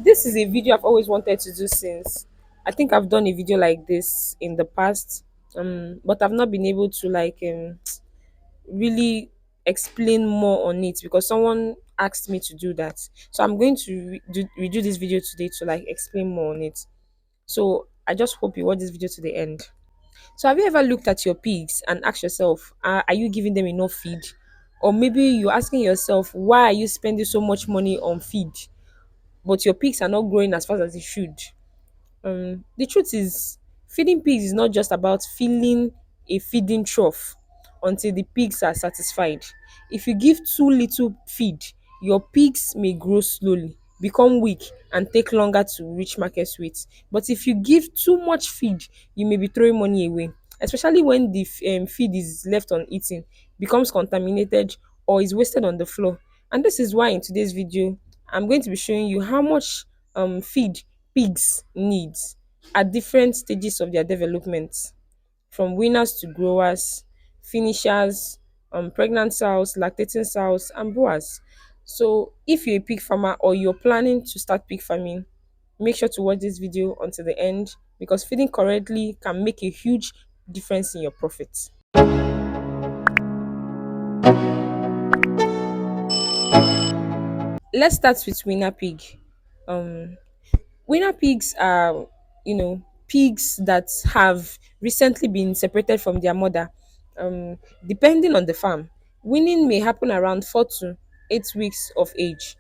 This is a video I've always wanted to do since. I think I've done a video like this in the past, but I've not been able to really explain more on it because someone asked me to do that. So I'm going to redo this video today to explain more on it. So I just hope you watch this video to the end. So have you ever looked at your pigs and asked yourself, are you giving them enough feed? Or maybe you're asking yourself, why are you spending so much money on feed, but your pigs are not growing as fast as they should? The truth is, feeding pigs is not just about filling a feeding trough until the pigs are satisfied. If you give too little feed, your pigs may grow slowly, become weak, and take longer to reach market weight. But if you give too much feed, you may be throwing money away, especially when the feed is left uneaten, becomes contaminated, or is wasted on the floor. And this is why in today's video, I'm going to be showing you how much feed pigs need at different stages of their development, from winners to growers, finishers, pregnant sows, lactating sows, and boars. So, if you're a pig farmer or you're planning to start pig farming, make sure to watch this video until the end because feeding correctly can make a huge difference in your profits. Let's start with winner pig. Um, Winner pigs are, pigs that have recently been separated from their mother. Depending on the farm, winning may happen around 4 to 8 weeks of age.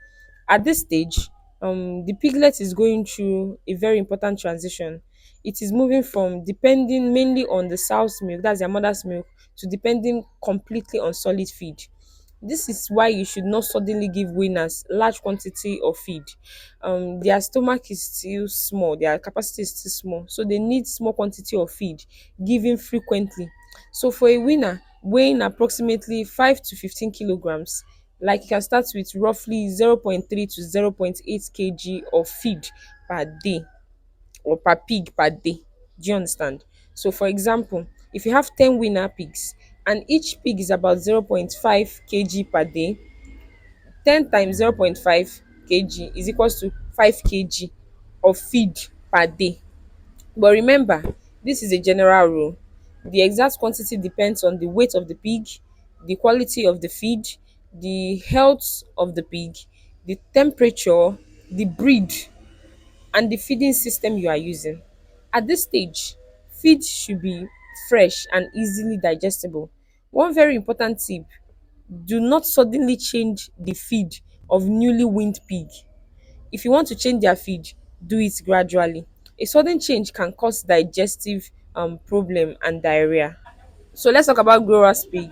At this stage, the piglet is going through a very important transition. It is moving from depending mainly on the sow's milk, that's their mother's milk, to depending completely on solid feed. This is why you should not suddenly give weaners large quantity of feed. Their stomach is still small, their capacity is still small, so they need small quantity of feed given frequently. So for a weaner weighing approximately 5 to 15 kilograms, like you can start with roughly 0.3 to 0.8 kg of feed per day or per pig per day. Do you understand? So, for example, if you have 10 winner pigs and each pig is about 0.5 kg per day, 10 times 0.5 kg is equals to 5 kg of feed per day. But remember, this is a general rule. The exact quantity depends on the weight of the pig, the quality of the feed, the health of the pig, the temperature, the breed, and the feeding system you are using. At this stage, feed should be fresh and easily digestible. One very important tip: do not suddenly change the feed of newly weaned pig. If you want to change their feed, do it gradually. A sudden change can cause digestive problem and diarrhea. So let's talk about growers pig.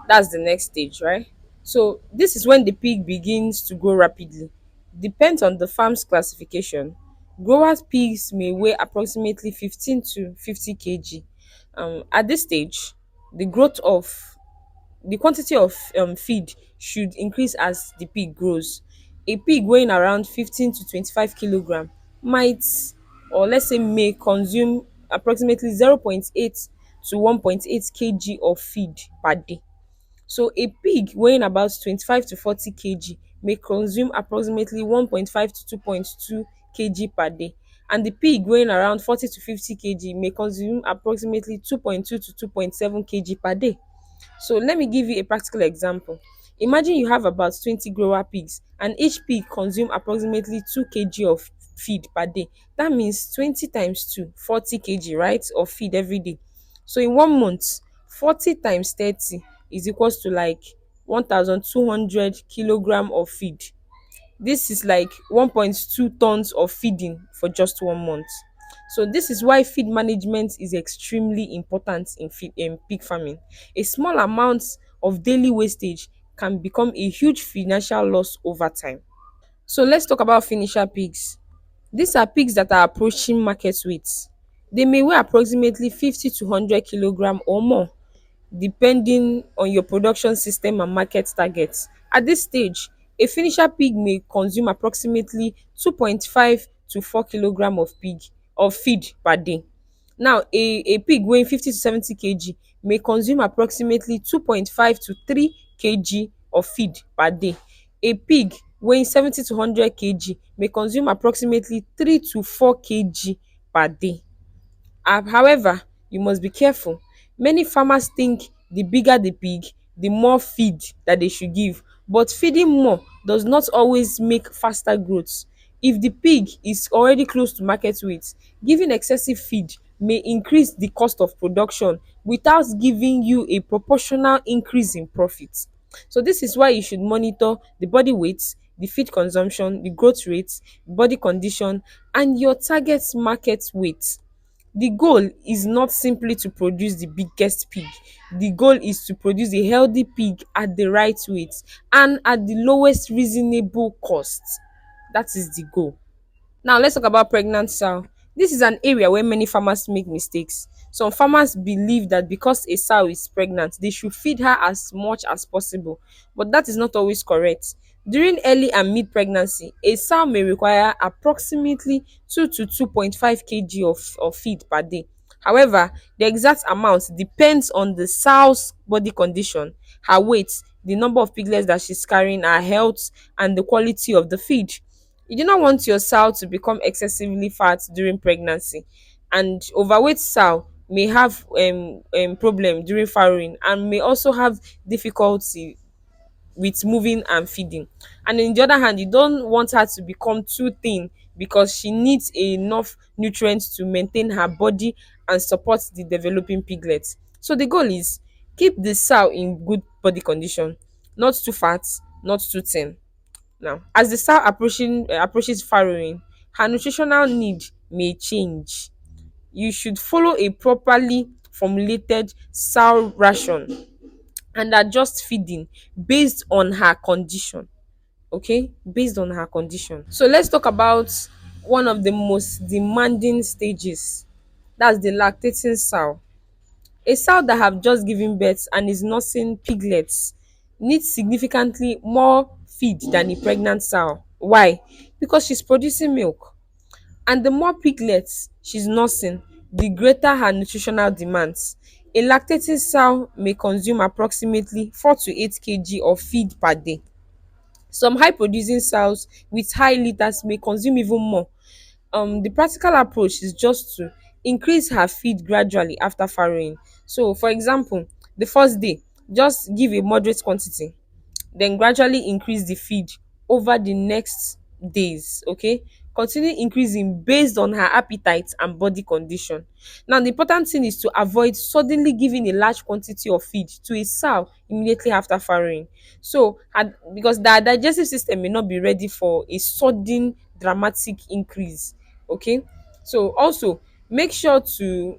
That's the next stage, right? So this is when the pig begins to grow rapidly. Depends on the farm's classification. Growers pigs may weigh approximately 15 to 50 kg. At this stage, the growth of the quantity of feed should increase as the pig grows. A pig weighing around 15 to 25 kilogram might, or let's say may consume approximately 0.8 to 1.8 kg of feed per day. So a pig weighing about 25 to 40 kg may consume approximately 1.5 to 2.2 kg per day, and the pig weighing around 40 to 50 kg may consume approximately 2.2 to 2.7 kg per day. So let me give you a practical example. Imagine you have about 20 grower pigs and each pig consume approximately 2 kg of feed per day. That means 20 times 2, 40 kg, right, of feed every day. So in 1 month, 40 times 30 is equals to 1,200 kilogram of feed. This is like 1.2 tons of feeding for just 1 month. So this is why feed management is extremely important in pig farming. A small amount of daily wastage can become a huge financial loss over time. So let's talk about finisher pigs. These are pigs that are approaching market weight. They may weigh approximately 50 to 100 kilogram or more, depending on your production system and market targets. At this stage, a finisher pig may consume approximately 2.5 to 4 kilogram of feed per day. Now, a pig weighing 50 to 70 kg may consume approximately 2.5 to 3 kg of feed per day. A pig weighing 70 to 100 kg may consume approximately 3 to 4 kg per day. However, you must be careful. Many farmers think the bigger the pig, the more feed that they should give, but feeding more does not always make faster growth. If the pig is already close to market weight, giving excessive feed may increase the cost of production without giving you a proportional increase in profit. So this is why you should monitor the body weight, the feed consumption, the growth rate, body condition, and your target market weight. The goal is not simply to produce the biggest pig. The goal is to produce a healthy pig at the right weight and at the lowest reasonable cost. That is the goal. Now let's talk about pregnant sow. This is an area where many farmers make mistakes. Some farmers believe that because a sow is pregnant, they should feed her as much as possible, but that is not always correct. During early and mid pregnancy, a sow may require approximately 2 to 2.5 kg of feed per day. However, the exact amount depends on the sow's body condition, her weight, the number of piglets that she's carrying, her health, and the quality of the feed. You do not want your sow to become excessively fat during pregnancy, and overweight sow may have problem during farrowing and may also have difficulty with moving and feeding. And on the other hand, you don't want her to become too thin because she needs enough nutrients to maintain her body and support the developing piglets. So the goal is keep the sow in good body condition, not too fat, not too thin. Now, as the sow approaches farrowing, her nutritional need may change. You should follow a properly formulated sow ration and adjust feeding based on her condition. Okay, based on her condition. So let's talk about one of the most demanding stages. That's the lactating sow. A sow that have just given birth and is nursing piglets needs significantly more feed than a pregnant sow. Why? Because she's producing milk, and the more piglets she's nursing, the greater her nutritional demands. A lactating sow may consume approximately 4 to 8 kg of feed per day. Some high producing sows with high litters may consume even more. The practical approach is just to increase her feed gradually after farrowing. So for example, the first day, just give a moderate quantity, then gradually increase the feed over the next days. Okay, continue increasing based on her appetite and body condition. Now the important thing is to avoid suddenly giving a large quantity of feed to a sow immediately after farrowing. So because the digestive system may not be ready for a sudden dramatic increase. Okay, so also make sure she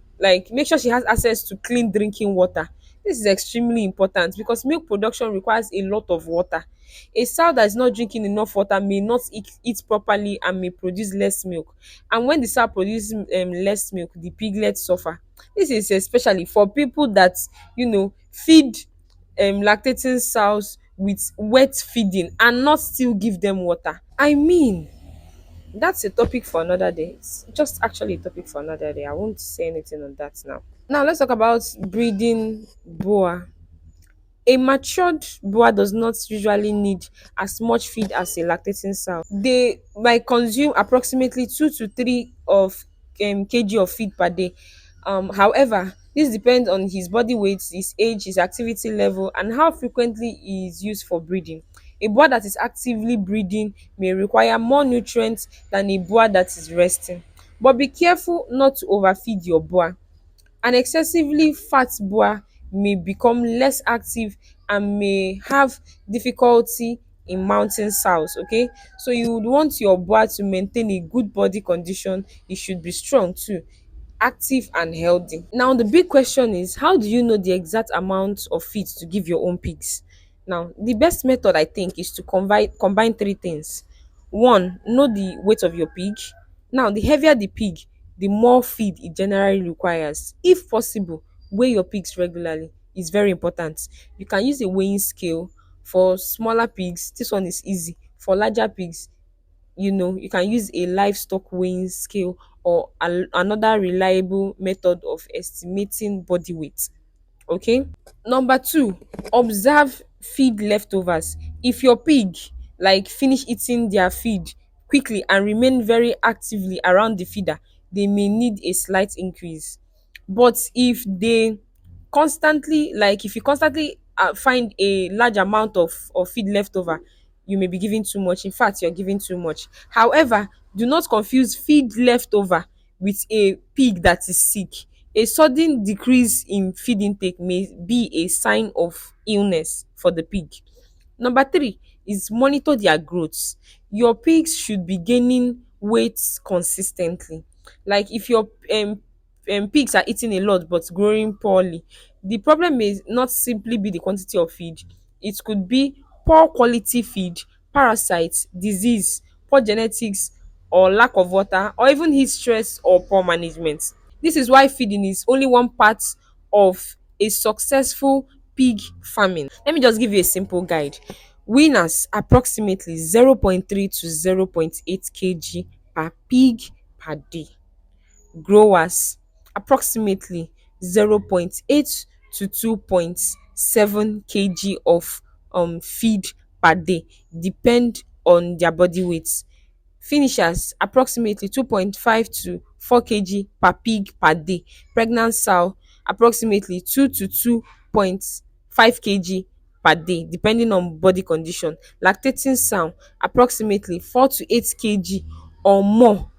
has access to clean drinking water. This is extremely important because milk production requires a lot of water. A sow that is not drinking enough water may not eat properly and may produce less milk. And when the sow produces less milk, the piglets suffer. This is especially for people that feed lactating sows with wet feeding and not still give them water. I mean, that's a topic for another day. It's just actually a topic for another day. I won't say anything on that now. Now let's talk about breeding boar. A matured boar does not usually need as much feed as a lactating sow. They might consume approximately 2 to 3 of kg of feed per day. However, this depends on his body weight, his age, his activity level, and how frequently he is used for breeding. A boar that is actively breeding may require more nutrients than a boar that is resting. But be careful not to overfeed your boar. An excessively fat boar may become less active and may have difficulty in mounting sows. Okay, so you would want your boar to maintain a good body condition. It should be strong too, active and healthy. Now the big question is, how do you know the exact amount of feed to give your own pigs? Now the best method I think is to combine three things. One, know the weight of your pig. Now the heavier the pig, the more feed it generally requires. If possible, weigh your pigs regularly. It's very important. You can use a weighing scale. For smaller pigs, this one is easy. For larger pigs, you can use a livestock weighing scale or another reliable method of estimating body weight. Okay. Number two, observe feed leftovers. If your pig like finish eating their feed quickly and remain very actively around the feeder, they may need a slight increase. But if you constantly find a large amount of feed left over, you may be giving too much. In fact, you're giving too much. However, do not confuse feed leftover with a pig that is sick. A sudden decrease in feed intake may be a sign of illness for the pig. Number three is monitor their growth. Your pigs should be gaining weight consistently. Like if your pigs are eating a lot but growing poorly, the problem may not simply be the quantity of feed. It could be poor quality feed, parasites, disease, poor genetics, or lack of water, or even heat stress or poor management. This is why feeding is only one part of a successful pig farming. Let me just give you a simple guide. Winners approximately 0.3 to 0.8 kg per pig per day. Growers approximately 0.8 to 2.7 kg of feed per day, depend on their body weight. Finishers approximately 2.5 to 4 kg per pig per day. Pregnant sow approximately 2 to 2.5 kg per day, depending on body condition. Lactating sow approximately 4 to 8 kg or more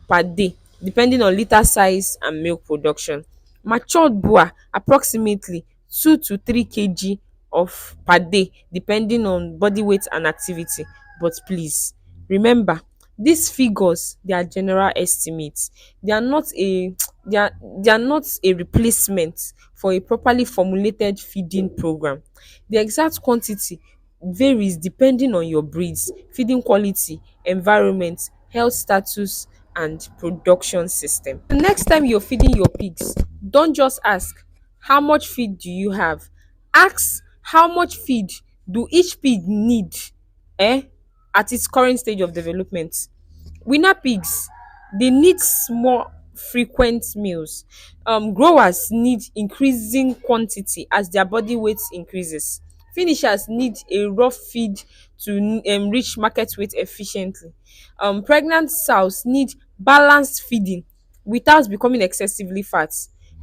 per day, depending on litter size and milk production. Matured boar approximately 2 to 3 kg of per day, depending on body weight and activity. But please remember, these figures, they are general estimates. They are not a they are not a replacement for a properly formulated feeding program. The exact quantity varies depending on your breeds, feeding quality, environment, health status, and production system. The next time you're feeding your pigs, don't just ask, how much feed do you have? Ask, how much feed do each pig need eh, at its current stage of development? Winner pigs, they need small frequent meals. Growers need increasing quantity as their body weight increases. Finishers need a rough feed to reach market weight efficiently. Pregnant sows need balanced feeding without becoming excessively fat.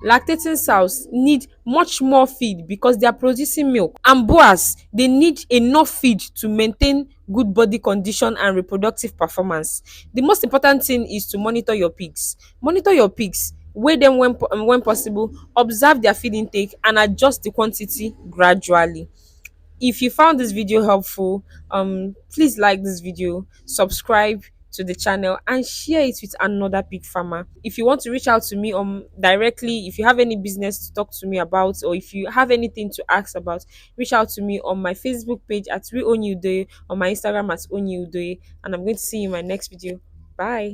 Lactating sows need much more feed because they are producing milk. And boars, they need enough feed to maintain good body condition and reproductive performance. The most important thing is to monitor your pigs. Monitor your pigs, weigh them when possible, observe their feed intake, and adjust the quantity gradually. If you found this video helpful, please like this video, subscribe to the channel, and share it with another pig farmer. If you want to reach out to me directly, if you have any business to talk to me about, or if you have anything to ask about, reach out to me on my Facebook page at We Only Udoye, on my Instagram at Only Udoye, and I'm going to see you in my next video. Bye.